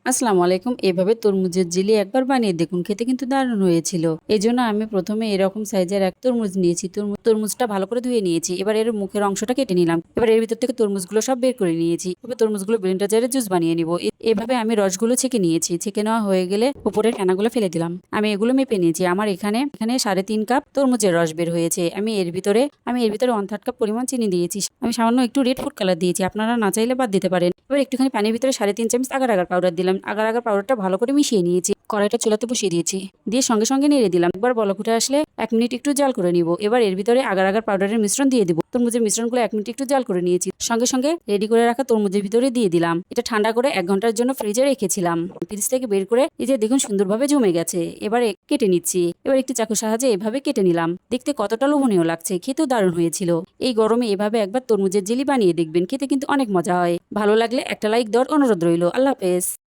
আসসালামু আলাইকুম। এভাবে তরমুজের জেলি একবার বানিয়ে দেখুন, খেতে কিন্তু দারুণ হয়েছিল। এজন্য আমি প্রথমে এরকম সাইজের এক তরমুজ নিয়েছি। তরমুজটা ভালো করে ধুয়ে নিয়েছি। এবার এর মুখের অংশটা কেটে নিলাম। এবার এর ভিতর থেকে তরমুজগুলো সব বের করে নিয়েছি। এবার তরমুজগুলো ব্লেন্ডার জারে জুস বানিয়ে নিব। এভাবে আমি রসগুলো ছেঁকে নিয়েছি। ছেঁকে নেওয়া হয়ে গেলে উপরের ফেনাগুলো ফেলে দিলাম। আমি এগুলো মেপে নিয়েছি। আমার এখানে 3.5 কাপ তরমুজের রস বের হয়েছে। আমি এর ভিতরে 1/3 কাপ পরিমাণ চিনি দিয়েছি। আমি সামান্য একটু রেড ফুড কালার দিয়েছি, আপনারা না চাইলে বাদ দিতে পারেন। এবার একটুখানি পানির ভিতরে 3.5 চামচ আগার আগার পাউডার দিলাম। আগার আগার পাউডারটা ভালো করে মিশিয়ে নিয়েছি। কড়াইটা চুলাতে বসিয়ে দিয়েছি। দিয়ে সঙ্গে সঙ্গে নেড়ে দিলাম। একবার বলক উঠে আসলে 1 মিনিট একটু জাল করে নিব। এবার এর ভিতরে আগার আগার পাউডারের মিশ্রণ দিয়ে দিব। তরমুজের মিশ্রণগুলো 1 মিনিট একটু জাল করে নিয়েছি। সঙ্গে সঙ্গে রেডি করে রাখা তরমুজের ভিতরে দিয়ে দিলাম। এটা ঠান্ডা করে 1 ঘন্টার জন্য ফ্রিজে রেখেছিলাম। ফ্রিজ থেকে বের করে এই যে দেখুন সুন্দরভাবে জমে গেছে। এবারে কেটে নিচ্ছি। এবার একটি চাকুর সাহায্যে এভাবে কেটে নিলাম। দেখতে কতটা লোভনীয় লাগছে, খেতেও দারুণ হয়েছিল। এই গরমে এভাবে একবার তরমুজের জেলি বানিয়ে দেখবেন, খেতে কিন্তু অনেক মজা হয়। ভালো লাগলে একটা লাইক দেওয়ার অনুরোধ রইল। আল্লাহ হাফেজ।